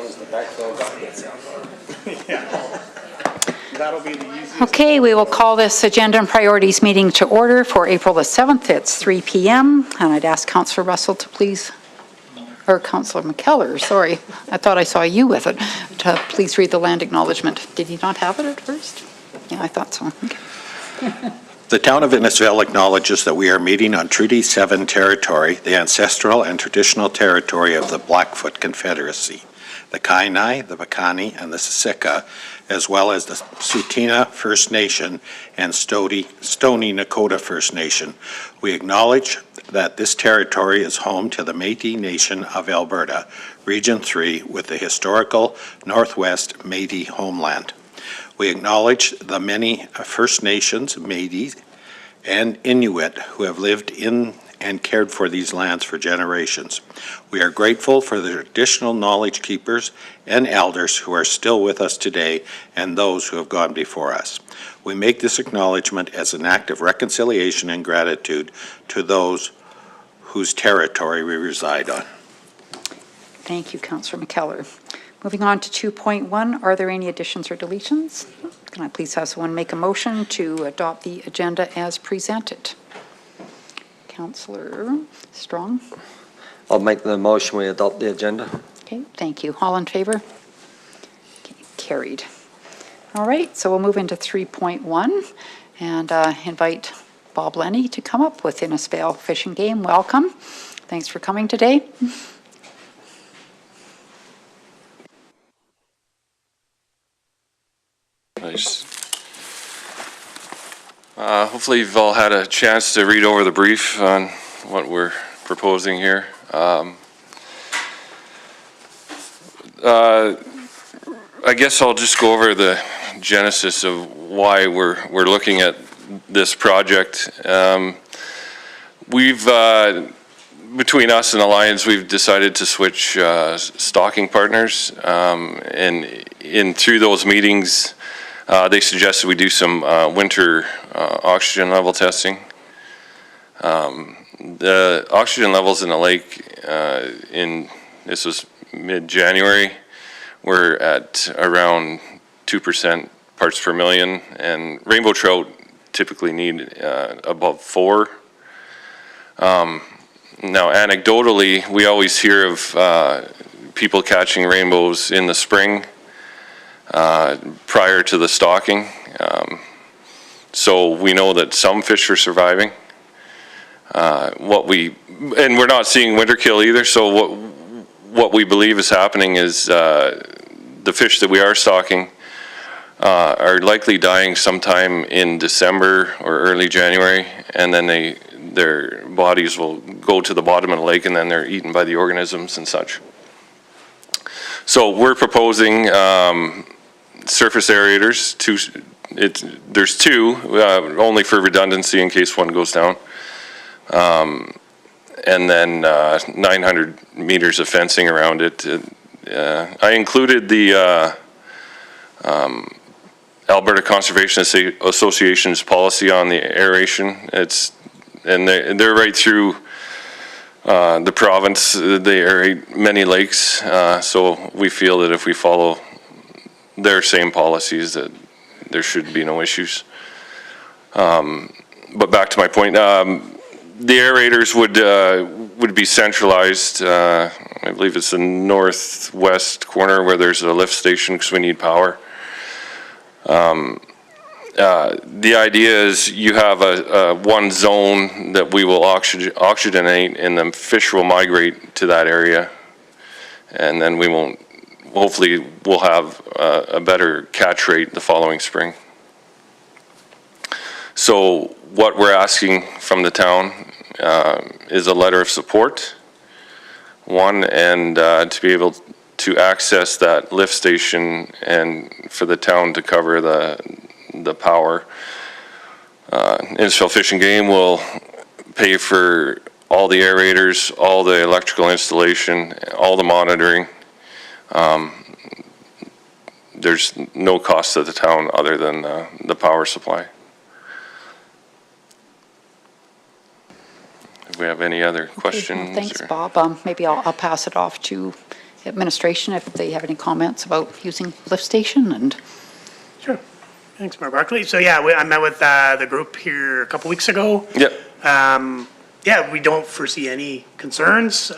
as the backflow guy gets out. Yeah. That'll be the easiest. Okay, we will call this Agenda and Priorities meeting to order for April the 7th. It's 3 p.m. And I'd ask Councillor Russell to please, or Councillor McKellar, sorry. I thought I saw you with it, to please read the land acknowledgement. Did you not have it at first? Yeah, I thought so. Okay. The town of Innisfail acknowledges that we are meeting on Treaty 7 territory, the ancestral and traditional territory of the Blackfoot Confederacy, the Kainai, the Piikani, and the Siksika, as well as the Tsuut'ina First Nation and Stoney Nakoda First Nation. We acknowledge that this territory is home to the Métis Nation of Alberta, Region 3, with the historical Northwest Métis homeland. We acknowledge the many First Nations, Métis, and Inuit who have lived in and cared for these lands for generations. We are grateful for the traditional knowledge keepers and elders who are still with us today and those who have gone before us. We make this acknowledgement as an act of reconciliation and gratitude to those whose territory we reside on. Thank you, Councillor McKellar. Moving on to 2.1, are there any additions or deletions? Can I please have someone make a motion to adopt the agenda as presented? Councillor Strong. I'll make the motion we adopt the agenda. Okay, thank you. All in favor? Okay, carried. All right, so we'll move into 3.1 and invite Bob Leney to come up with Innisfail Fish and Game. Welcome. Thanks for coming today. Nice. Hopefully you've all had a chance to read over the brief on what we're proposing here. I guess I'll just go over the genesis of why we're looking at this project. Between us and Alliance, we've decided to switch stocking partners, and through those meetings, they suggested we do some winter oxygen level testing. The oxygen levels in the lake this was mid-January, were at around 2% parts per million, and rainbow trout typically need above 4. Now, anecdotally, we always hear of people catching rainbows in the spring prior to the stocking. So we know that some fish are surviving. And we're not seeing winter kill either, so what we believe is happening is the fish that we are stocking are likely dying sometime in December or early January, and then their bodies will go to the bottom of the lake and then they're eaten by the organisms and such. So we're proposing surface aerators. There's two, only for redundancy in case one goes down. And then 900 meters of fencing around it. I included the Alberta Conservation Association's policy on the aeration. And they're right through the province. They aerate many lakes, so we feel that if we follow their same policies, that there should be no issues. But back to my point, the aerators would be centralized. I believe it's the northwest corner where there's a lift station because we need power. The idea is you have one zone that we will oxygenate, and the fish will migrate to that area, and then we won't. Hopefully, we'll have a better catch rate the following spring. So, what we're asking from the town is a letter of support. One, and to be able to access that lift station, and for the town to cover the power. Innisfail Fish and Game will pay for all the aerators, all the electrical installation, all the monitoring. There's no cost to the town other than the power supply. Do we have any other questions? Okay, well, thanks, Bob. Maybe I'll pass it off to administration if they have any comments about using lift station and. Sure. Thanks, Mayor Barclay. So yeah, I met with the group here a couple weeks ago. Yep. Yeah, we don't foresee any concerns.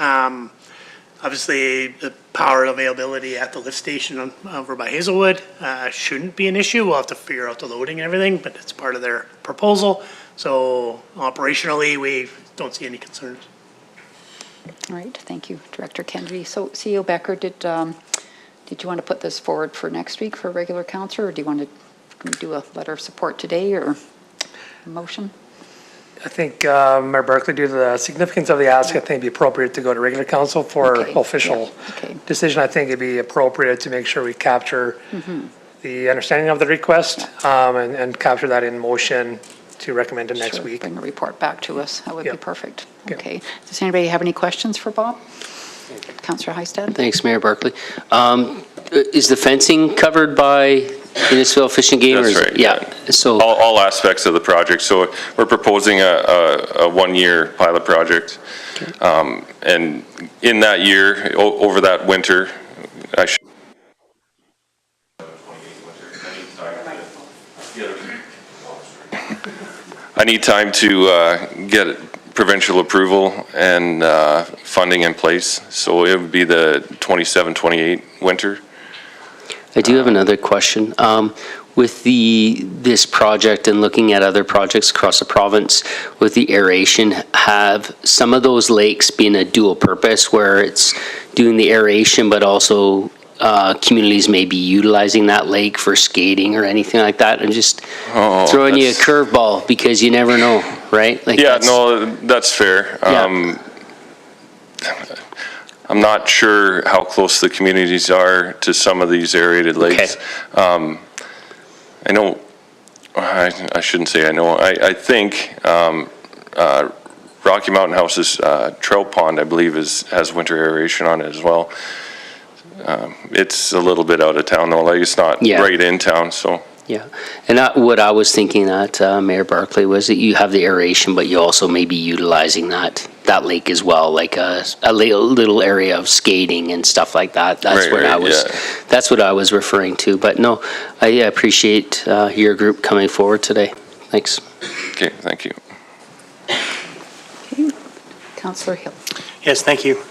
Obviously, the power availability at the lift station over by Hazelwood shouldn't be an issue. We'll have to figure out the loading and everything, but it's part of their proposal. So operationally, we don't see any concerns. All right, thank you, Director Kennedy. So CEO Becker, did you want to put this forward for next week for regular council, or do you want to do a letter of support today or a motion? I think Mayor Barclay, due to the significance of the ask, I think it'd be appropriate to go to regular council for Okay, official yeah, okay. decision. I think it'd be appropriate to make sure we capture the understanding of the request and capture that in motion to recommend it next Sure, week. bring a report back to us. That would be Yep. perfect. Yep. Okay. Does anybody have any questions for Bob? Councillor Heistad? Thanks, Mayor Barclay. Is the fencing covered by Innisfail Fish and Game? or That's is- right, Yeah, so, All aspects of the project. So we're proposing a one-year pilot project. And in that year, over that winter, I need time to get provincial approval and funding in place. So it would be the 27-28 winter. I do have another question. With this project and looking at other projects across the province with the aeration, have some of those lakes been a dual purpose where it's doing the aeration, but also communities may be utilizing that lake for skating or anything like that? I'm just throwing you a that's- curveball because you never know, right? Like Yeah, that's- no, that's fair. Yeah. I'm not sure how close the communities are to some of these aerated lakes. I know, I shouldn't say I know, I think Rocky Mountain House's trout pond, I believe, has winter aeration on it as well. It's a little bit out of town though, like it's not Yeah. right in town, so. Yeah, and what I was thinking that, Mayor Barclay, was that you have the aeration, but you also may be utilizing that lake as well, like a little area of skating and stuff like that. That's Right, that's what I was referring to. But no, I appreciate your group coming forward today. Thanks. Okay, thank you. Okay. Councillor Hill. Yes, thank you.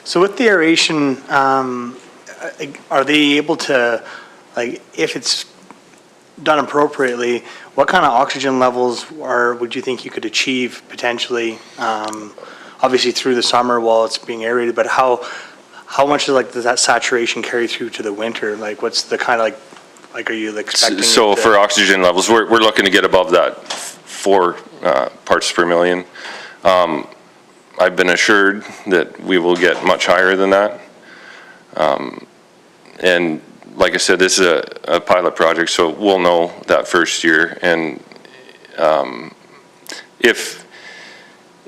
So with the aeration, are they able to, like, if it's done appropriately, what kind of oxygen levels would you think you could achieve potentially? Obviously through the summer while it's being aerated, but how much does that saturation carry through to the winter? Like, what's the kind of like are you expecting? So for oxygen levels, we're looking to get above that 4 parts per million. I've been assured that we will get much higher than that. And like I said, this is a pilot project, so we'll know that first year. And if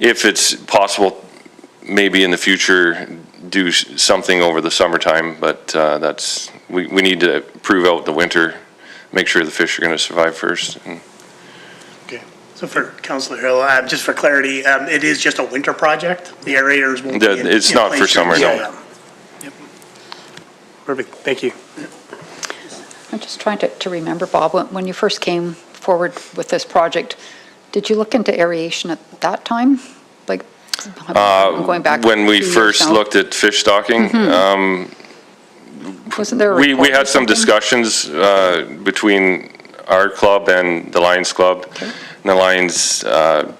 it's possible, maybe in the future, do something over the summertime, but we need to prove out the winter, make sure the fish are going to survive first. Okay. So for Councillor Hill, just for clarity, it is just a winter project? The aerators won't be in It's in not place for summer, during- no. Yeah. Yep. Perfect, thank you. I'm just trying to remember, Bob, when you first came forward with this project, did you look into aeration at that time? Like, I'm going back. When we 2 years first now. looked at fish stocking, Wasn't there a we report or had some something? discussions between our club and the Lions Club. Okay. And the Lions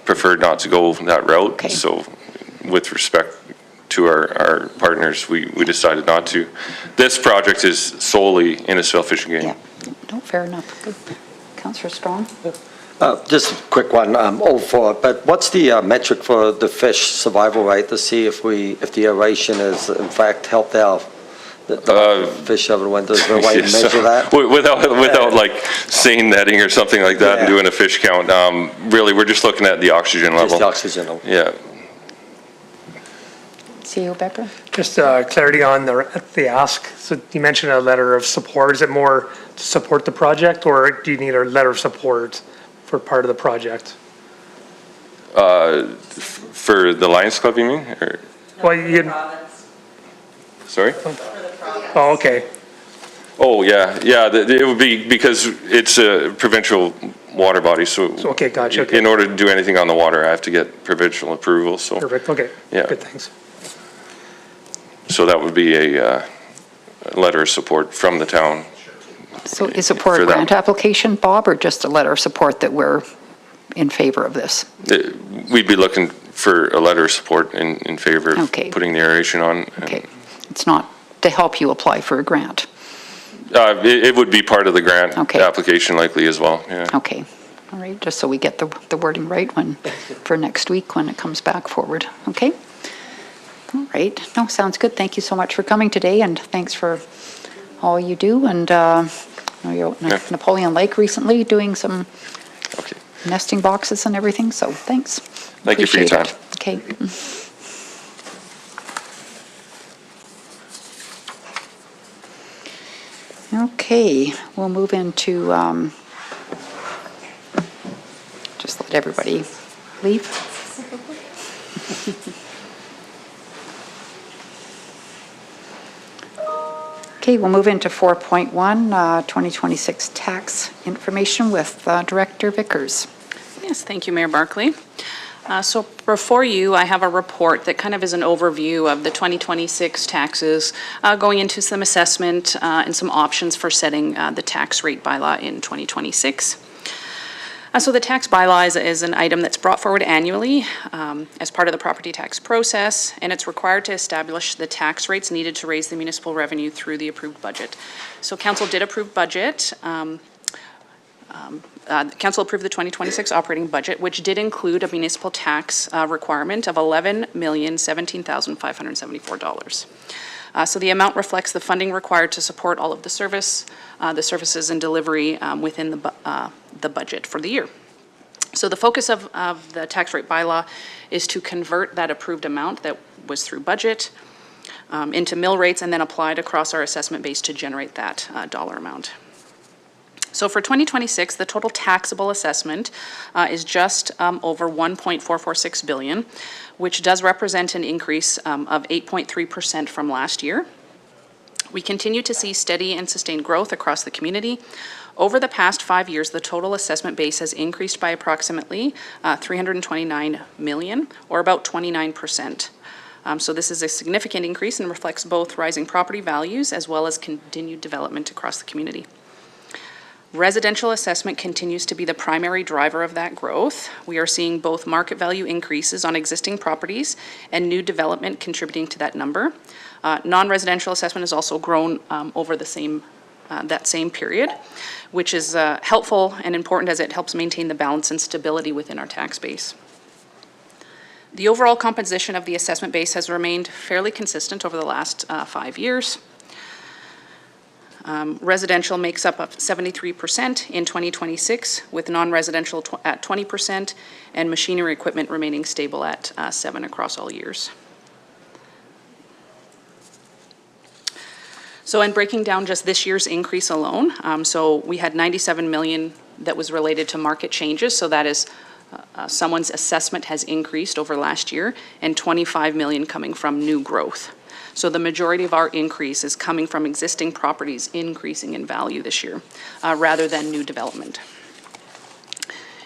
preferred not to go that route. Okay. So with respect to our partners, we decided not to. This project is solely Innisfail Fish and Game. Yeah, no, fair enough. Good. Councillor Strong? Just a quick one, all for it, but what's the metric for the fish survival rate to see if the aeration has in fact helped the fish over the winter? Is there a way to Yes, measure that? Without like seine netting or something like that and Yeah. doing a fish count, really, we're just looking at the oxygen level. Just the oxygen level. Yeah. CEO Becker? Just clarity on the ask. So you mentioned a letter of support. Is it more to support the project, or do you need a letter of support for part of the project? For the Lions Club, you mean? Or- Well, you, Sorry? Oh, okay. Oh, yeah, it would be, because it's a provincial water body, so. Okay, gotcha, okay. In order to do anything on the water, I have to get provincial approval, so. Perfect, okay. Yeah. Good, thanks. So that would be a letter of support from the town. So is it for a For that. grant application, Bob, or just a letter of support that we're in favor of this? We'd be looking for a letter of support in favor of Okay. putting the aeration on. Okay, it's not to help you apply for a grant. It would be part of the grant Okay. application likely as well, yeah. Okay, all right, just so we get the wording right for next week when it comes back forward, okay? All right, no, sounds good. Thank you so much for coming today, and thanks for all you do. And you're out in Yeah. Napoleon Lake recently doing some Okay. nesting boxes and everything, so thanks. Thank you for your Appreciate time. it. Okay. Okay, we'll move into, just let everybody leave. Okay, we'll move into 4.1, 2026 tax information with Director Vickers. Yes, thank you, Mayor Barclay. So before you, I have a report that kind of is an overview of the 2026 taxes, going into some assessment and some options for setting the tax rate bylaw in 2026. So the tax bylaw is an item that's brought forward annually as part of the property tax process, and it's required to establish the tax rates needed to raise the municipal revenue through the approved budget. So council did approve budget. Council approved the 2026 operating budget, which did include a municipal tax requirement of $11,017,574. So the amount reflects the funding required to support all of the services and delivery within the budget for the year. So the focus of the tax rate bylaw is to convert that approved amount that was through budget into mill rates and then applied across our assessment base to generate that dollar amount. So for 2026, the total taxable assessment is just over $1.446 billion, which does represent an increase of 8.3% from last year. We continue to see steady and sustained growth across the community. Over the past 5 years, the total assessment base has increased by approximately $329 million, or about 29%. So this is a significant increase and reflects both rising property values as well as continued development across the community. Residential assessment continues to be the primary driver of that growth. We are seeing both market value increases on existing properties and new development contributing to that number. Non-residential assessment has also grown over the that same period, which is helpful and important as it helps maintain the balance and stability within our tax base. The overall composition of the assessment base has remained fairly consistent over the last 5 years. Residential makes up 73% in 2026, with non-residential at 20% and machinery equipment remaining stable at 7% across all years. So in breaking down just this year's increase alone, so we had $97 million that was related to market changes, so that is someone's assessment has increased over last year, and $25 million coming from new growth. So the majority of our increase is coming from existing properties increasing in value this year, rather than new development.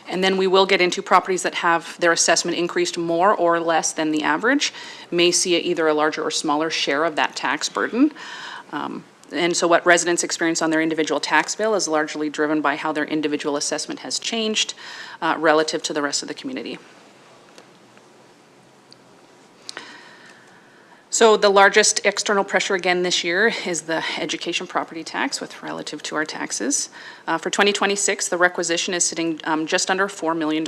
And then we will get into properties that have their assessment increased more or less than the average, may see either a larger or smaller share of that tax burden. And so what residents experience on their individual tax bill is largely driven by how their individual assessment has changed relative to the rest of the community. So the largest external pressure again this year is the education property tax with relative to our taxes. For 2026, the requisition is sitting just under $4 million,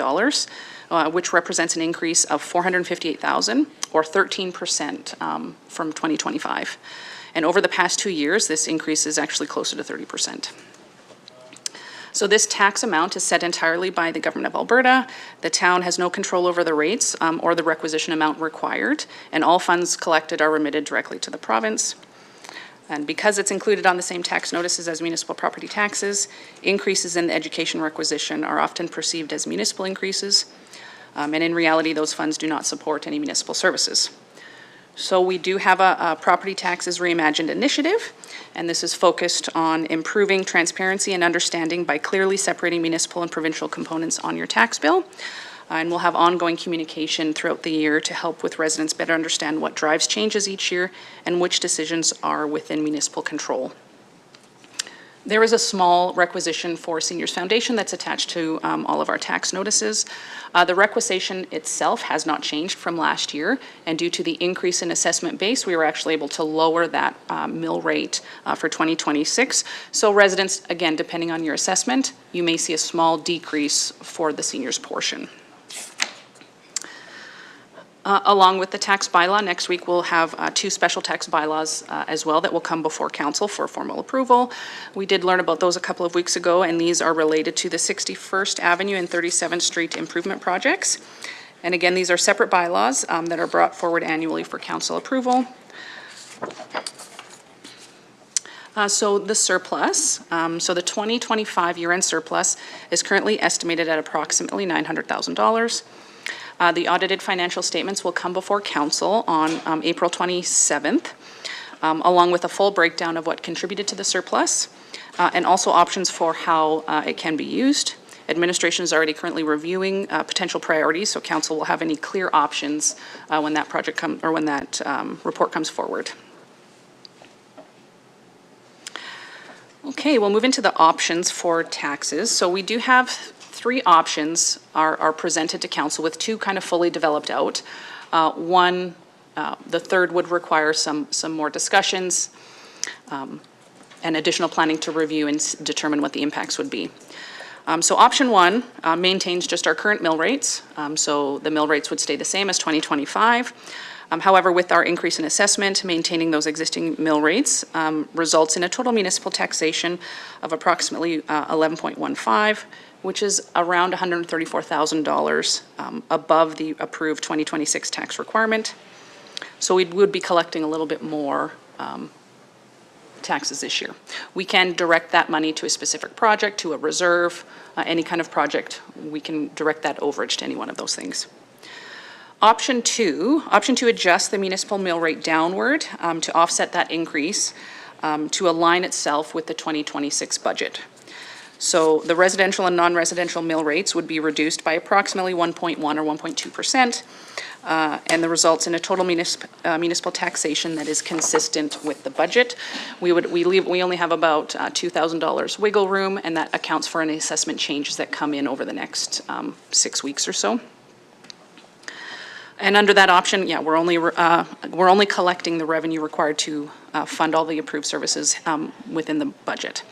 which represents an increase of $458,000 or 13% from 2025. And over the past 2 years, this increase is actually closer to 30%. So this tax amount is set entirely by the Government of Alberta. The town has no control over the rates or the requisition amount required, and all funds collected are remitted directly to the province. And because it's included on the same tax notices as municipal property taxes, increases in the education requisition are often perceived as municipal increases, and in reality, those funds do not support any municipal services. So we do have a Property Taxes Reimagined initiative, and this is focused on improving transparency and understanding by clearly separating municipal and provincial components on your tax bill. And we'll have ongoing communication throughout the year to help with residents better understand what drives changes each year and which decisions are within municipal control. There is a small requisition for Seniors Foundation that's attached to all of our tax notices. The requisition itself has not changed from last year, and due to the increase in assessment base, we were actually able to lower that mill rate for 2026. So residents, again, depending on your assessment, you may see a small decrease for the seniors portion. Along with the tax bylaw, next week we'll have 2 special tax bylaws as well that will come before council for formal approval. We did learn about those a couple of weeks ago, and these are related to the 61st Avenue and 37th Street improvement projects. And again, these are separate bylaws that are brought forward annually for council approval. So the surplus, so the 2025 year-end surplus is currently estimated at approximately $900,000. The audited financial statements will come before council on April 27th, along with a full breakdown of what contributed to the surplus, and also options for how it can be used. Administration is already currently reviewing potential priorities, so council will have any clear options when that report comes forward. Okay, we'll move into the options for taxes. So we do have 3 options are presented to council, with 2 kind of fully developed out. One, the third would require some more discussions and additional planning to review and determine what the impacts would be. So option 1 maintains just our current mill rates. So the mill rates would stay the same as 2025. However, with our increase in assessment, maintaining those existing mill rates results in a total municipal taxation of approximately 11.15, which is around $134,000 above the approved 2026 tax requirement. So we would be collecting a little bit more taxes this year. We can direct that money to a specific project, to a reserve, any kind of project. We can direct that overage to any one of those things. Option 2 adjusts the municipal mill rate downward to offset that increase to align itself with the 2026 budget. So the residential and non-residential mill rates would be reduced by approximately 1.1 or 1.2%, and the results in a total municipal taxation that is consistent with the budget. We only have about $2,000 wiggle room, and that accounts for any assessment changes that come in over the next 6 weeks or so. And under that option, yeah, we're only collecting the revenue required to fund all the approved services within the budget.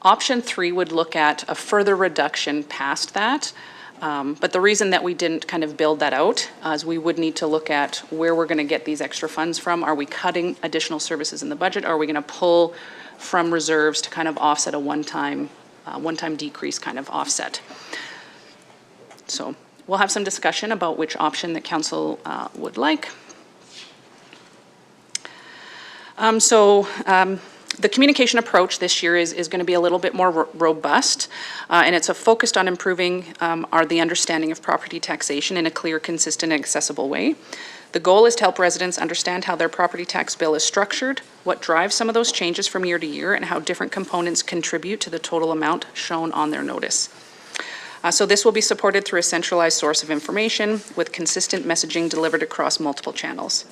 Option 3 would look at a further reduction past that, but the reason that we didn't kind of build that out is we would need to look at where we're going to get these extra funds from. Are we cutting additional services in the budget? Or are we going to pull from reserves to kind of offset a one-time decrease kind of offset? So we'll have some discussion about which option that council would like. The communication approach this year is going to be a little bit more robust, and it's focused on improving the understanding of property taxation in a clear, consistent, and accessible way. The goal is to help residents understand how their property tax bill is structured, what drives some of those changes from year to year, and how different components contribute to the total amount shown on their notice. So this will be supported through a centralized source of information with consistent messaging delivered across multiple channels.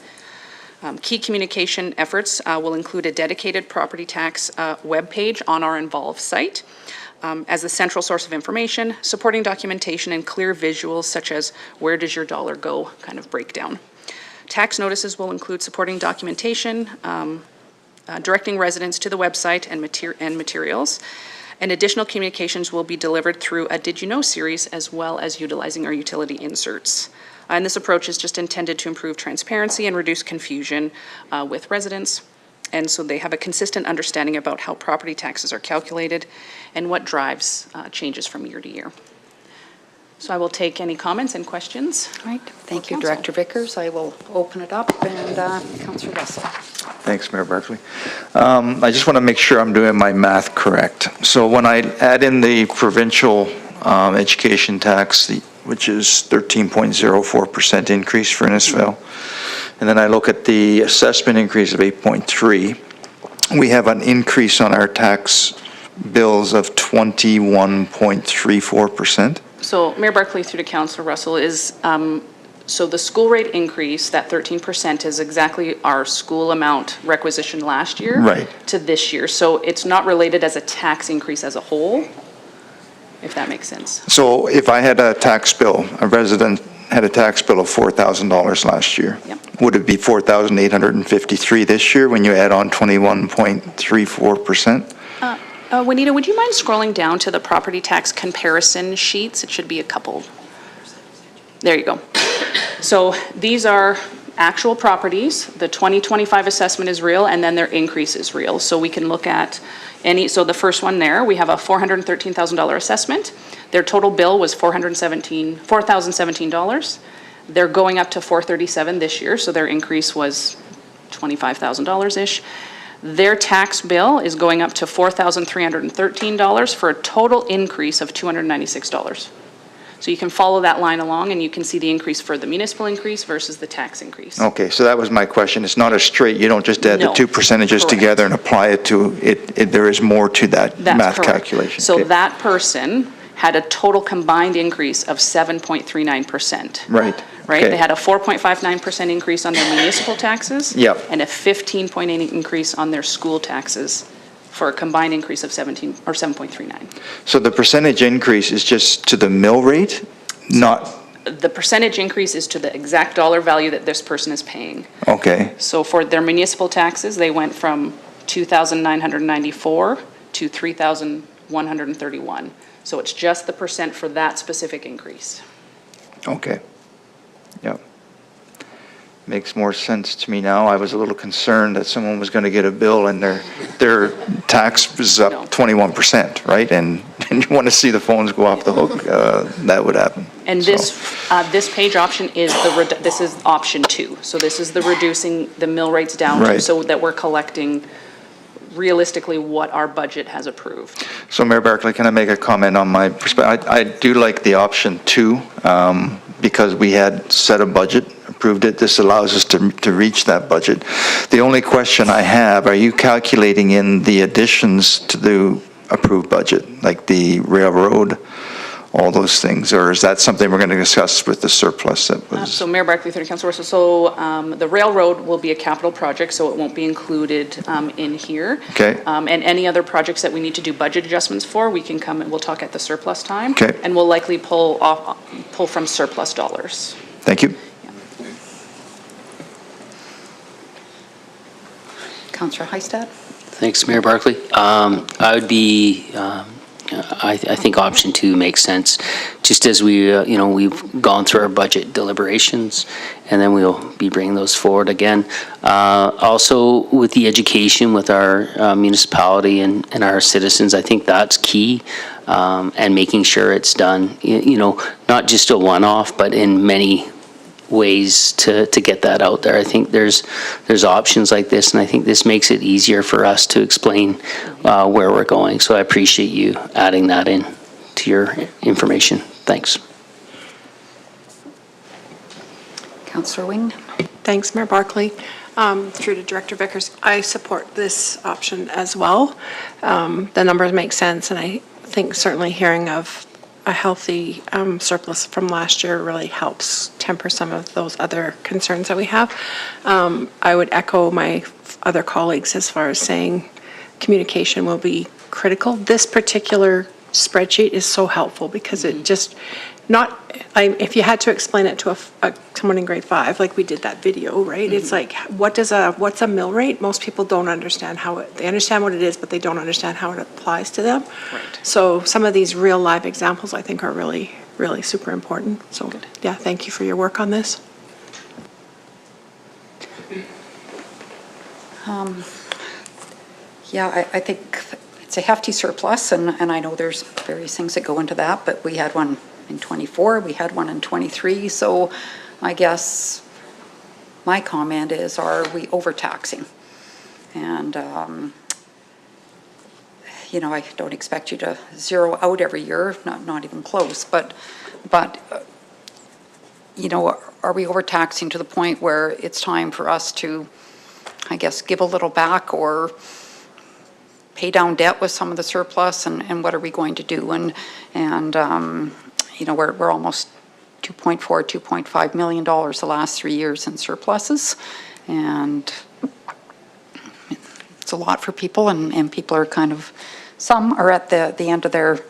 Key communication efforts will include a dedicated property tax webpage on our Involve site as a central source of information, supporting documentation and clear visuals such as where does your dollar go kind of breakdown. Tax notices will include supporting documentation, directing residents to the website and materials, and additional communications will be delivered through a Did You Know series as well as utilizing our utility inserts. And this approach is just intended to improve transparency and reduce confusion with residents. And so they have a consistent understanding about how property taxes are calculated and what drives changes from year to year. So I will take any comments and questions. All right, thank you, Director Vickers. I will open it up, and Councillor Russell. Thanks, Mayor Barclay. I just want to make sure I'm doing my math correct. So when I add in the provincial education tax, which is 13.04% increase for Innisfail, and then I look at the assessment increase of 8.3, we have an increase on our tax bills of 21.34%. So Mayor Barclay through to Councillor Russell is, so the school rate increase, that 13% is exactly our school amount requisitioned last year. Right. To this year. So it's not related as a tax increase as a whole, if that makes sense. So if I had a tax bill, a resident had a tax bill of $4,000 last year, Yep. would it be $4,853 this year when you add on 21.34%? Juanita, would you mind scrolling down to the property tax comparison sheets? It should be a couple. There you go. So these are actual properties. The 2025 assessment is real, and then their increase is real. So we can look at any, so the first one there, we have a $413,000 assessment. Their total bill was $4,017. They're going up to $437 this year, so their increase was $25,000-ish. Their tax bill is going up to $4,313 for a total increase of $296. So you can follow that line along and you can see the increase for the municipal increase versus the tax increase. Okay, so that was my question. It's not a straight, you don't just add the No, two percentages correct. together and apply it to it. There is more to that That's math correct. calculation. So Okay. that person had a total combined increase of 7.39%. Right. Right? Okay. They had a 4.59% increase on their municipal taxes. Yep. And a 15.8 increase on their school taxes for a combined increase of 7.39. So the percentage increase is just to the mill rate, not, The percentage increase is to the exact dollar value that this person is paying. okay, So for their municipal taxes, they went from 2,994 to 3,131. So it's just the percent for that specific increase. okay. Yep. Makes more sense to me now. I was a little concerned that someone was going to get a bill and their tax was No. up 21%, right? And you want to see the phones go off the hook, that would happen. And So- this page option is this is option 2. So this is the reducing the mill rates down to, Right. so that we're collecting realistically what our budget has approved. So Mayor Barclay, can I make a comment on my perspective? I do like the option 2, because we had set a budget, approved it. This allows us to reach that budget. The only question I have, are you calculating in the additions to the approved budget, like the railroad, all those things? Or is that something we're going to discuss with the surplus that was? So Mayor Barclay, through to Councillor Russell, so the railroad will be a capital project, so it won't be included in here. Okay. And any other projects that we need to do budget adjustments for, we can come and we'll talk at the surplus time. Okay. And we'll likely pull from surplus dollars. Thank you. Councillor Heistad? Thanks, Mayor Barclay. I would be, I think option 2 makes sense, just as we, we've gone through our budget deliberations, and then we'll be bringing those forward again. Also, with the education with our municipality and our citizens, I think that's key, and making sure it's done, not just a one-off, but in many ways to get that out there. I think there's options like this, and I think this makes it easier for us to explain where we're going. So I appreciate you adding that in to your information. Thanks. Councillor Wing? Thanks, Mayor Barclay. Through to Director Vickers, I support this option as well. The numbers make sense, and I think certainly hearing of a healthy surplus from last year really helps temper some of those other concerns that we have. I would echo my other colleagues as far as saying communication will be critical. This particular spreadsheet is so helpful because it just, if you had to explain it to someone in grade 5, like we did that video, right? It's like, what's a mill rate? Most people don't understand they understand what it is, but they don't understand how it applies to them. Right. So some of these real live examples I think are really, really super important. So, yeah, thank you for your work on this. Yeah, I think it's a hefty surplus, and I know there's various things that go into that, but we had one in '24, we had one in '23, so I guess my comment is, are we overtaxing? And, I don't expect you to zero out every year, not even close, but are we overtaxing to the point where it's time for us to, I guess, give a little back or pay down debt with some of the surplus, and what are we going to do? And you know, we're almost $2.4, $2.5 million the last 3 years in surpluses, and it's a lot for people, and people are kind of, some are at the end of their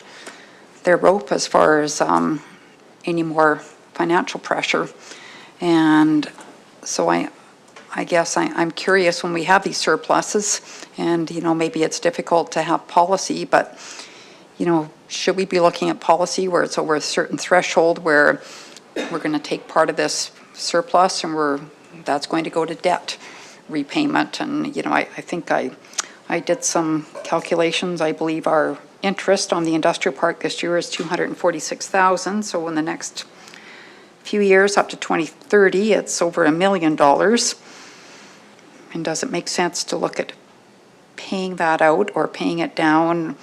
rope as far as any more financial pressure. And so I guess I'm curious, when we have these surpluses, and, you know, maybe it's difficult to have policy, but, you know, should we be looking at policy where it's over a certain threshold where we're going to take part of this surplus and that's going to go to debt repayment? And, you know, I think I did some calculations. I believe our interest on the industrial park this year is $246,000. So in the next few years, up to 2030, it's over $1 million. And does it make sense to look at paying that out or paying it down?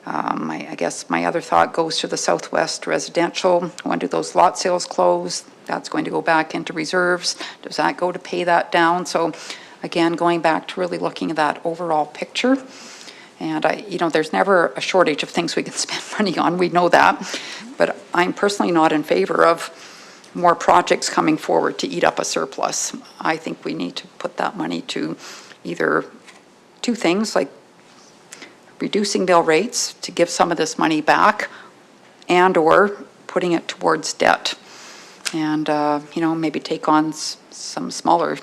I guess my other thought goes to the Southwest residential. When do those lot sales close? That's going to go back into reserves. Does that go to pay that down? So again, going back to really looking at that overall picture. And you know, there's never a shortage of things we can spend money on. We know that. But I'm personally not in favor of more projects coming forward to eat up a surplus. I think we need to put that money to either two things, like reducing mill rates to give some of this money back, and or putting it towards debt. And, you know, maybe take on some smaller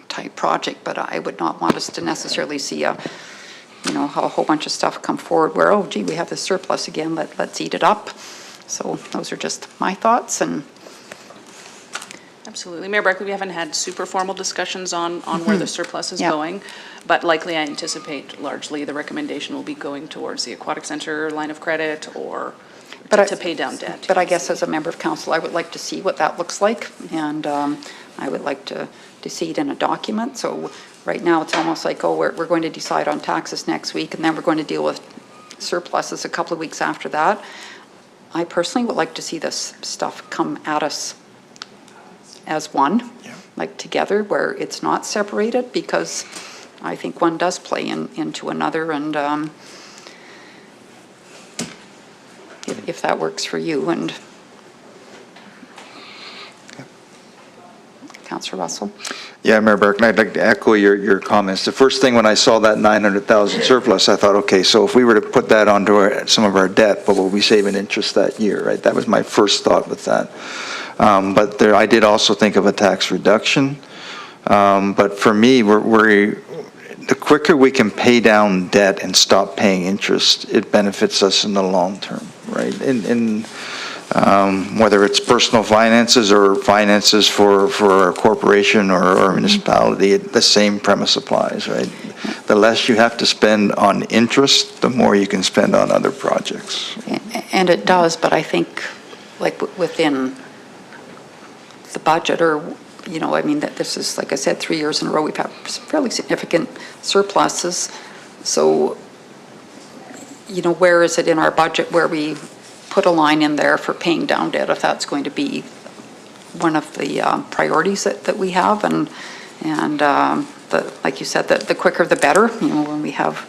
type project, but I would not want us to necessarily see a whole bunch of stuff come forward where, oh, gee, we have this surplus again, let's eat it up. So those are just my thoughts. And Absolutely. Mayor Barclay, we haven't had super formal discussions on where the surplus is going, but likely I anticipate largely the recommendation will be going towards the Aquatic Centre line of credit or to pay down debt. But I guess as a member of council, I would like to see what that looks like, and I would like to see it in a document. So right now it's almost like, oh, we're going to decide on taxes next week, and then we're going to deal with surpluses a couple of weeks after that. I personally would like to see this stuff come at us as one, like together, where it's not separated, because I think one does play into another. And if that works for you. And Councillor Russell. Yeah, Mayor Barclay, I'd like to echo your comments. The first thing when I saw that 900,000 surplus, I thought, okay, so if we were to put that onto some of our debt, what will we save in interest that year, right? That was my first thought with that. But I did also think of a tax reduction. But for me, the quicker we can pay down debt and stop paying interest, it benefits us in the long term, right? Whether it's personal finances or finances for a corporation or a municipality, the same premise applies, right? The less you have to spend on interest, the more you can spend on other projects. And it does, but I think like within the budget, or, you know, I mean, that this is, like I said, 3 years in a row, we've had fairly significant surpluses. So, you know, where is it in our budget where we put a line in there for paying down debt, if that's going to be one of the priorities that we have? And like you said, the quicker the better. You know, when we have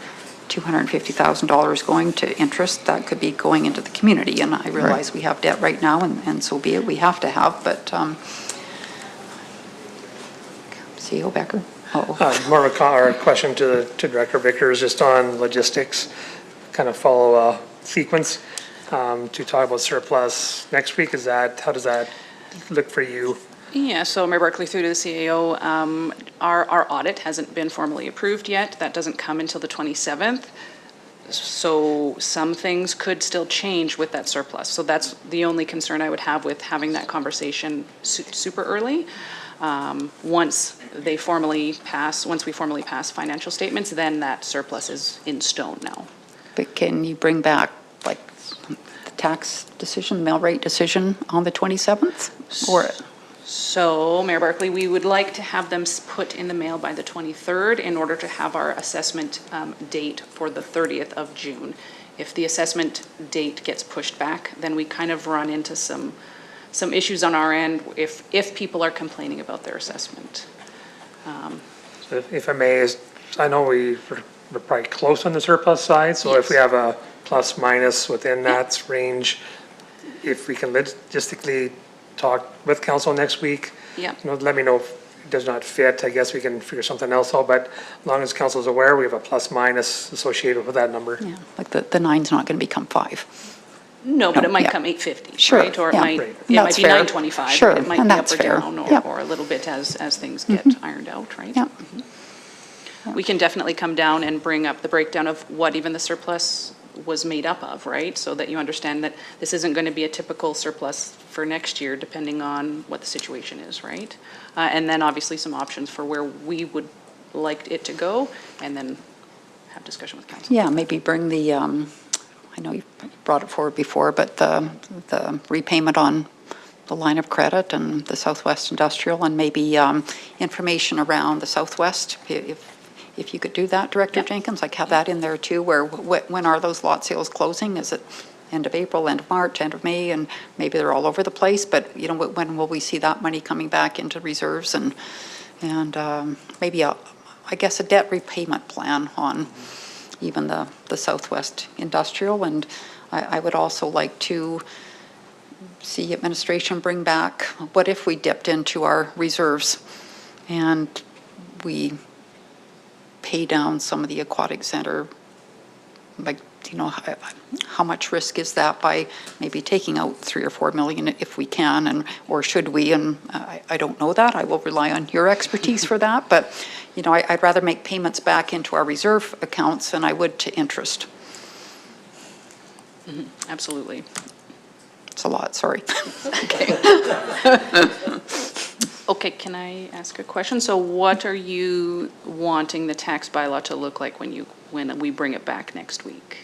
$250,000 going to interest, that could be going into the community. And I realize we have debt right now, and so be it, we have to have, but CEO Becker? More of a question to Director Vickers, just on logistics, kind of follow a sequence to talk about surplus next week. How does that look for you? Yeah, so Mayor Barclay, through to the CAO, our audit hasn't been formally approved yet. That doesn't come until the 27th. So some things could still change with that surplus. So that's the only concern I would have with having that conversation super early. Once we formally pass financial statements, then that surplus is in stone now. But can you bring back, like, the tax decision, mill rate decision on the 27th? Or? So, Mayor Barclay, we would like to have them put in the mail by the 23rd in order to have our assessment date for the 30th of June. If the assessment date gets pushed back, then we kind of run into some some issues on our end if people are complaining about their assessment. So if I may, I know we're probably close on the surplus side, so if we have a plus minus within that range, if we can logistically talk with council next week, Yeah. let me know if it does not fit. I guess we can figure something else out, but as long as council's aware, we have a plus minus associated with that number. Yeah, like the nine's not going to become 5. No, but it might yeah. come 850, Sure, right? Or it yeah. might, Right. it That's might be fair. 925. Sure, It might and be up that's or fair. down, Yep. or a little bit as things get ironed out, right? Yep. We can definitely come down and bring up the breakdown of what even the surplus was made up of, right? So that you understand that this isn't going to be a typical surplus for next year, depending on what the situation is, right? And then obviously some options for where we would like it to go, and then have discussion with council. Yeah, maybe bring the, I know you brought it forward before, but the repayment on the line of credit and the Southwest Industrial, and maybe information around the Southwest, if you could do that, Director Yep. Jenkins, like have that in there too, where, when are those lot sales closing? Is it end of April, end of March, end of May, and maybe they're all over the place, but you know, when will we see that money coming back into reserves, and maybe I guess a debt repayment plan on even the Southwest Industrial. And I would also like to see administration bring back, what if we dipped into our reserves and we pay down some of the Aquatic Centre, like, you know, how much risk is that by maybe taking out 3 or 4 million if we can, and or should we? And I don't know that. I will rely on your expertise for that. But, you know, I'd rather make payments back into our reserve accounts than I would to interest. Absolutely. It's a lot, sorry. Okay, can I ask a question? So what are you wanting the tax bylaw to look like when we bring it back next week?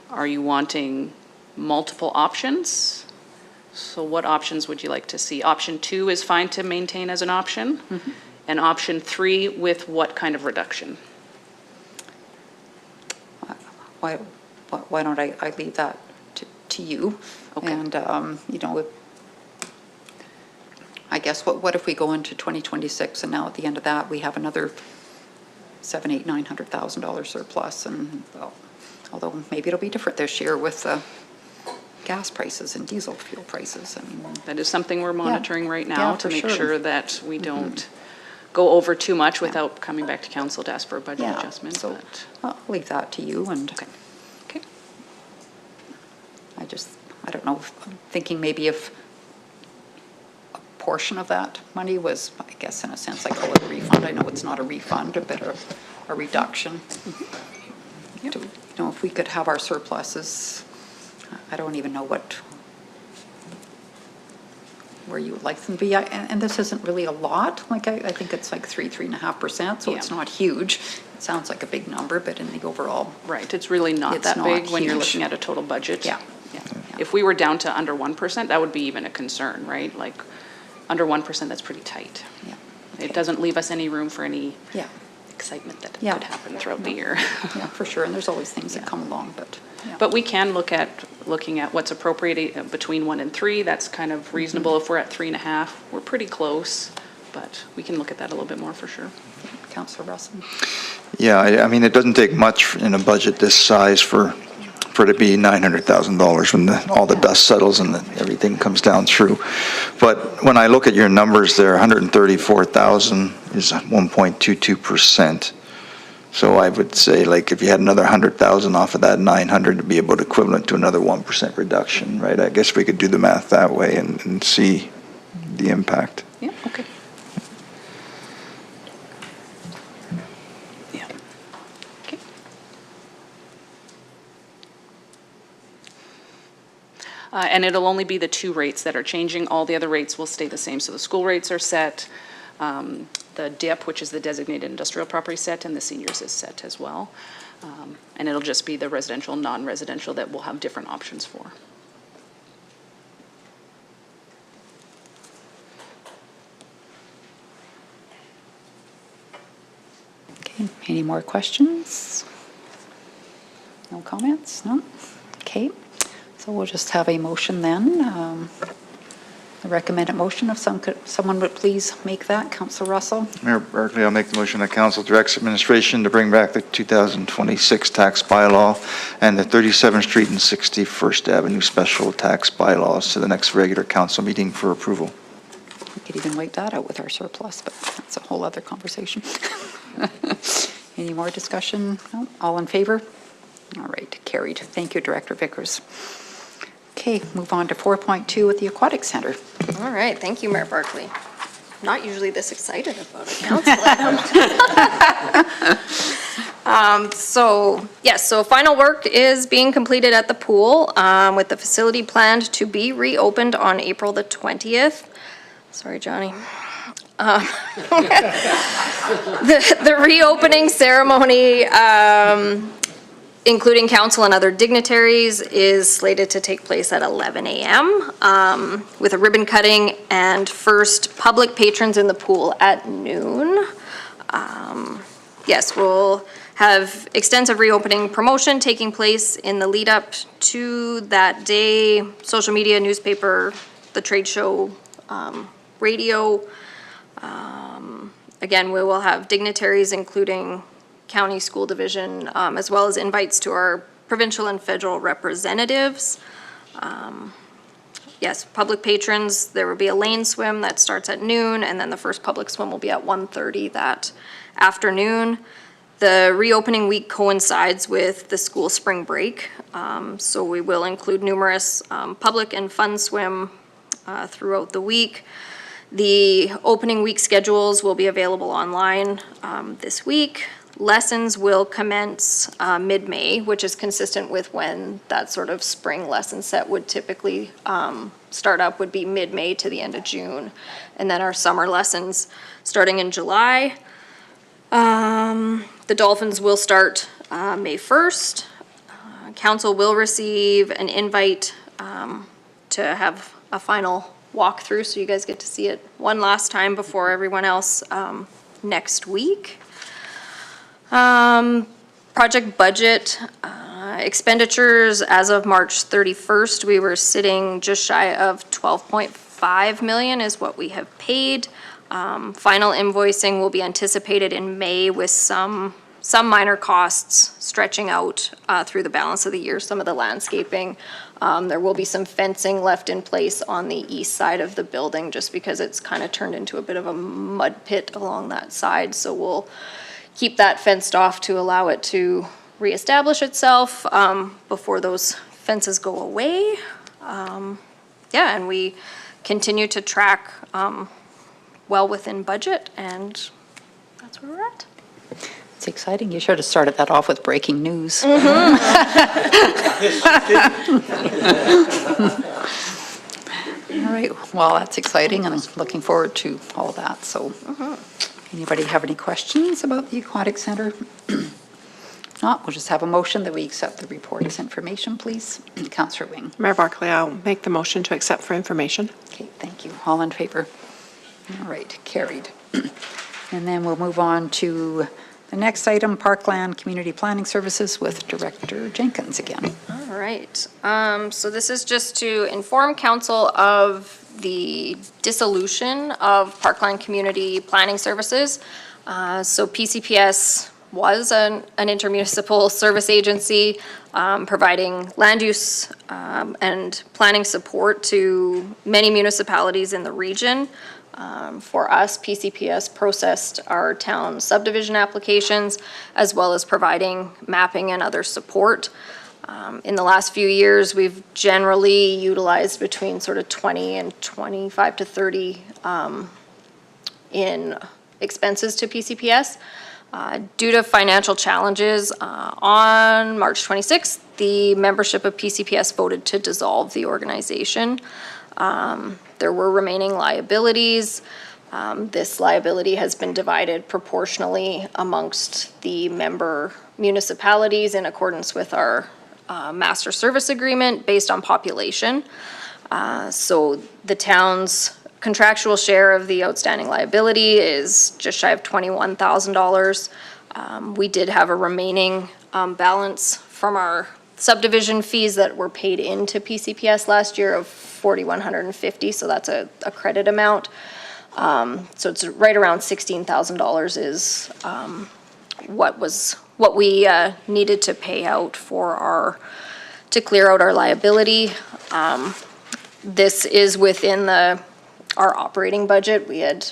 Are you wanting multiple options? So what options would you like to see? Option 2 is fine to maintain as an option. And option 3 with what kind of reduction? Why don't I leave that to you? Okay. And, you know, I guess what if we go into 2026 and now at the end of that, we have another $900,000 surplus, and well, although maybe it'll be different this year with gas prices and diesel fuel prices. I mean, That is something we're monitoring right Yeah, now for to make sure. sure that we don't go over too much without coming back to council to ask for a budget yeah, adjustment. so But I'll leave that to you. And okay. I don't know, thinking maybe if a portion of that money was, I guess in a sense, I call it a refund. I know it's not a refund, but a reduction. Yep. To, you know, if we could have our surpluses, I don't even know where you would like them to be. And this isn't really a lot. Like I think it's like 3.5%, so Yeah. it's not huge. It sounds like a big number, but in the overall, Right, it's really not It's that not big when you're huge. looking at a total budget. Yeah. If we were down to under 1%, that would be even a concern, right? Like, under 1%, that's pretty tight. yeah. It doesn't leave us any room for any Yeah, excitement that Yeah. could happen throughout the year. yeah, for sure. And there's always things that come along, but. Yeah. But we can looking at what's appropriate between 1 and 3. That's kind of reasonable. If we're at 3.5, we're pretty close, but we can look at that a little bit more for sure. Councillor Russell? Yeah, I mean, it doesn't take much in a budget this size for it to be $900,000 when all the dust settles and everything comes down through. But when I look at your numbers there, 134,000 is 1.22%. So I would say, like, if you had another 100,000 off of that 900, it'd be about equivalent to another 1% reduction, right? I guess we could do the math that way and see the impact. Yeah, okay. Yeah. Okay. And it'll only be the 2 rates that are changing. All the other rates will stay the same. So the school rates are set, the DIP, which is the designated industrial property, set, and the seniors is set as well. And it'll just be the residential, non-residential that we'll have different options for. Okay, any more questions? No comments? No? Okay, so we'll just have a motion then. The recommended motion, if someone would please make that. Councillor Russell. Mayor Barclay, I'll make the motion that council directs administration to bring back the 2026 tax bylaw and the 37th Street and 61st Avenue special tax bylaws to the next regular council meeting for approval. We could even wipe that out with our surplus, but that's a whole other conversation. Any more discussion? No? All in favor? All right, carried. Thank you, Director Vickers. Okay, move on to 4.2 at the Aquatic Centre. All right, thank you, Mayor Barclay. Not usually this excited about a council item. So final work is being completed at the pool with the facility planned to be reopened on April the 20th. Sorry, Johnny. The reopening ceremony, including council and other dignitaries, is slated to take place at 11 a.m. With a ribbon cutting and first public patrons in the pool at noon. Yes, we'll have extensive reopening promotion taking place in the lead up to that day. Social media, newspaper, the trade show, radio. Again, we will have dignitaries including county school division, as well as invites to our provincial and federal representatives. Yes, public patrons, there will be a lane swim that starts at noon, and then the first public swim will be at 1:30 that afternoon. The reopening week coincides with the school spring break, so we will include numerous public and fun swim throughout the week. The opening week schedules will be available online this week. Lessons will commence mid-May, which is consistent with when that sort of spring lesson set would typically start up, would be mid-May to the end of June. And then our summer lessons starting in July. The Dolphins will start May 1st. Council will receive an invite to have a final walkthrough, so you guys get to see it one last time before everyone else next week. Project budget expenditures as of March 31st, we were sitting just shy of 12.5 million is what we have paid. Final invoicing will be anticipated in May with some minor costs stretching out through the balance of the year, some of the landscaping. There will be some fencing left in place on the east side of the building just because it's kind of turned into a bit of a mud pit along that side. So we'll keep that fenced off to allow it to reestablish itself before those fences go away. Yeah, and we continue to track well within budget, and that's where we're at. It's exciting. You should have started that off with breaking news. All right, well, that's exciting, and I'm looking forward to all that. So, anybody have any questions about the Aquatic Centre? If not, we'll just have a motion that we accept the report as information, please. Councillor Wing. Mayor Barclay, I'll make the motion to accept for information. Okay, thank you. All in favor? All right, carried. And then we'll move on to the next item, Parkland Community Planning Services with Director Jenkins again. All right, so this is just to inform council of the dissolution of Parkland Community Planning Services. So PCPS was an intermunicipal service agency providing land use and planning support to many municipalities in the region. For us, PCPS processed our town subdivision applications as well as providing mapping and other support. In the last few years, we've generally utilized between sort of 20 and 25 to 30 in expenses to PCPS. Due to financial challenges, on March 26th, the membership of PCPS voted to dissolve the organization. There were remaining liabilities. This liability has been divided proportionally amongst the member municipalities in accordance with our master service agreement based on population. So the town's contractual share of the outstanding liability is just shy of $21,000. We did have a remaining balance from our subdivision fees that were paid into PCPS last year of $4,150, so that's a credit amount. So it's right around $16,000 is what we needed to pay out to clear out our liability. This is within our operating budget. We had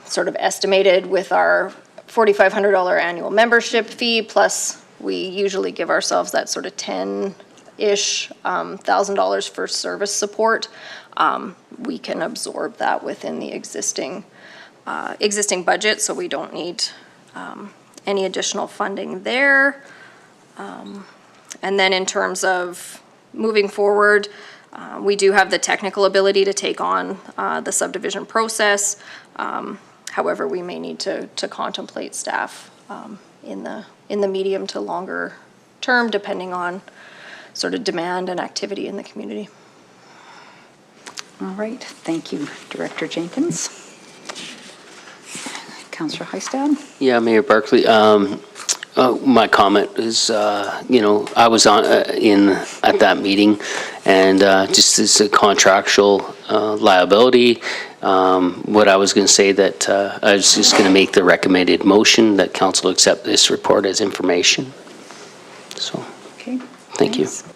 sort of estimated with our $4,500 annual membership fee, plus we usually give ourselves that sort of 10-ish $1,000 for service support. We can absorb that within the existing budget, so we don't need any additional funding there. And then in terms of moving forward, we do have the technical ability to take on the subdivision process. However, we may need to contemplate staff in the medium to longer term, depending on sort of demand and activity in the community. All right, thank you, Director Jenkins. Councillor Heistad? Yeah, Mayor Barclay, my comment is, I was at that meeting, and just as a contractual liability, what I was going to say that I was just going to make the recommended motion that council accept this report as information. So, Okay. thank you. Thanks.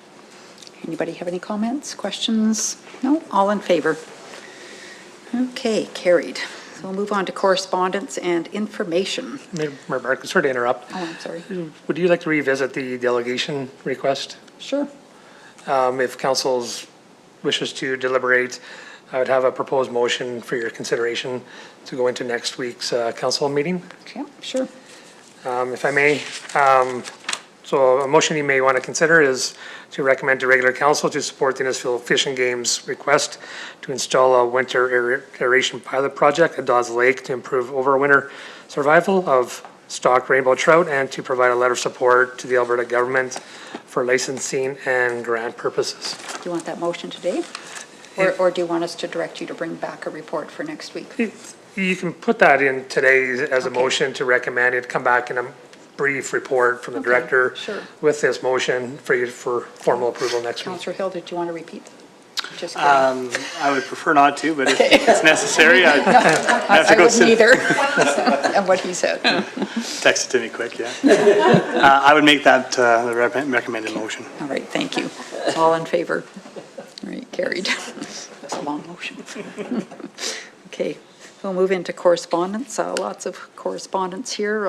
Anybody have any comments, questions? No? All in favor? Okay, carried. So we'll move on to correspondence and information. Mayor Barclay, sorry to interrupt. Oh, I'm sorry. Would you like to revisit the delegation request? Sure. If council's wishes to deliberate, I would have a proposed motion for your consideration to go into next week's council meeting. Okay, sure. If I may, so a motion you may want to consider is to recommend to regular council to support the Innisfail Fish and Games request to install a winter aeration pilot project at Dawes Lake to improve overwinter survival of stocked rainbow trout and to provide a letter of support to the Alberta government for licensing and grant purposes. Do you want that motion today? Or do you want us to direct you to bring back a report for next week? You can put that in today as a Okay. motion to recommend it, come back in a brief report from the Okay, director sure. with this motion for you for formal approval next week. Councillor Hill, did you want to repeat? Just kidding. I would prefer not to, but if it's necessary, I have to I go wouldn't sit. either, and what he said. Text it to me quick, yeah. I would make that the recommended motion. All right, thank you. All in favor? All right, carried. That's a long motion. Okay, we'll move into correspondence. Lots of correspondence here.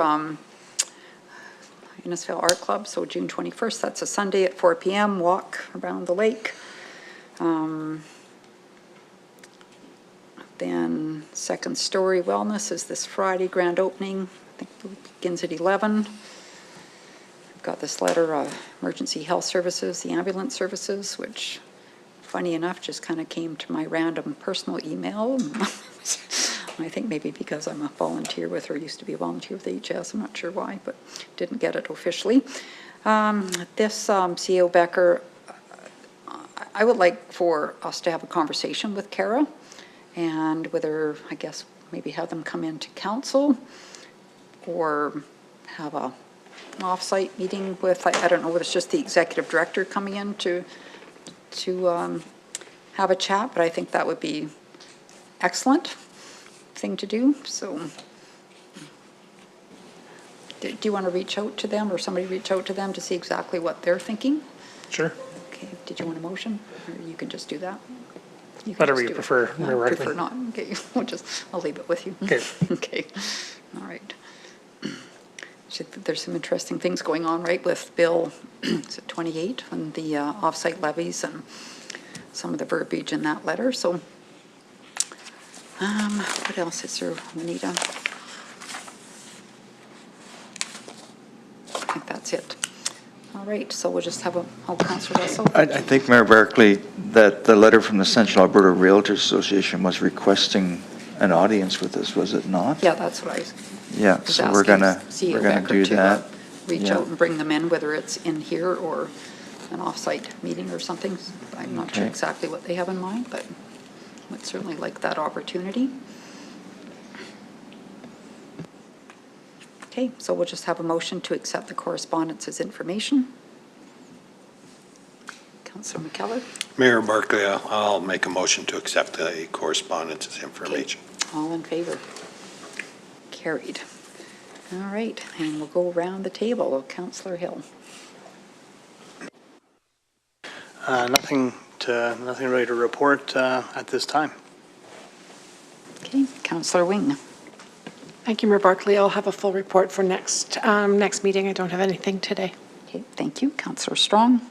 Innisfail Art Club, so June 21st, that's a Sunday at 4 p.m., walk around the lake. Then Second Story Wellness is this Friday, grand opening. I think it begins at 11. I've got this letter, Emergency Health Services, the ambulance services, which, funny enough, just kind of came to my random personal email. I think maybe because I'm a volunteer with, or used to be a volunteer with HS, I'm not sure why, but didn't get it officially. This CO Becker, I would like for us to have a conversation with Kara, and whether, I guess, maybe have them come into council, or have an off-site meeting with, I don't know whether it's just the executive director coming in to have a chat, but I think that would be excellent thing to do. So do you want to reach out to them, or somebody reach out to them to see exactly what they're thinking? Sure. Okay, did you want a motion, or you can just do that? You can Whatever just you do it. prefer, No, Mayor Barclay. prefer not, okay, I'll leave it with you. Okay. Okay, all right. There's some interesting things going on, right, with Bill, is it 28, and the off-site levies and some of the verbiage in that letter, so. What else is there, Anita? I think that's it. All right, so we'll just have Councillor Russell. I think, Mayor Barclay, that the letter from the Central Alberta Realtors Association was requesting an audience with us, was it not? Yeah, that's what I Yeah, was so we're asking gonna CEO Becker do to, that. reach Yeah. out and bring them in, whether it's in here or an off-site meeting or something. I'm not sure Okay. exactly what they have in mind, but would certainly like that opportunity. Okay, so we'll just have a motion to accept the correspondence as information. Councillor McKellar. Mayor Barclay, I'll make a motion to accept the correspondence as information. All in favor? Carried. All right, and we'll go around the table. Councillor Hill. Nothing really to report at this time. Okay, Councillor Wing. Thank you, Mayor Barclay. I'll have a full report for next meeting. I don't have anything today. Okay, thank you. Councillor Strong.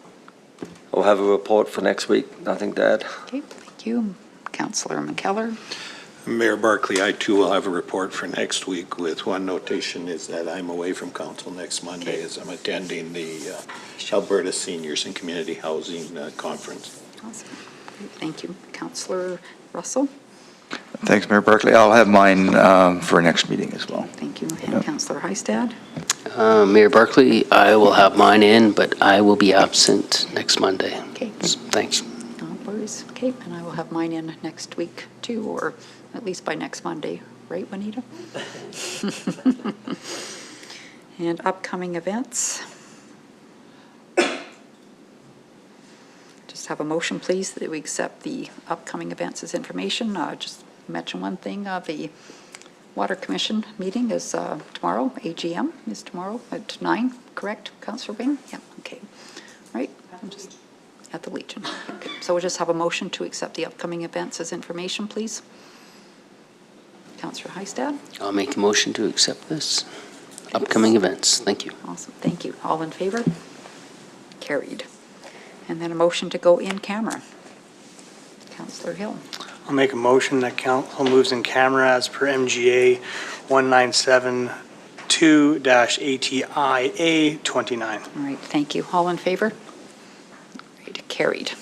We'll have a report for next week, nothing to add. Okay, thank you. Councillor McKellar. Mayor Barclay, I too will have a report for next week with one notation is that I'm away from council next Monday as I'm attending the Alberta Seniors and Community Housing Conference. Awesome. Thank you. Councillor Russell. Thanks, Mayor Barclay. I'll have mine for next meeting as well. Thank you. And Councillor Heistad. Mayor Barclay, I will have mine in, but I will be absent next Monday. Okay. Thanks. No worries. Okay, and I will have mine in next week too, or at least by next Monday. Right, Juanita? And upcoming events. Just have a motion, please, that we accept the upcoming events as information. Just mention one thing, the Water Commission meeting is tomorrow, AGM is tomorrow at 9, correct, Councillor Wing? Yeah, okay. Right, I'm just at the Legion. Okay. So we'll just have a motion to accept the upcoming events as information, please. Councillor Heistad? I'll make a motion to accept this. Upcoming events. Thank you. Awesome, thank you. All in favor? Carried. And then a motion to go in camera. Councillor Hill. I'll make a motion that council moves in camera as per MGA 1972-ATIA 29. All right, thank you. All in favor? Right, carried.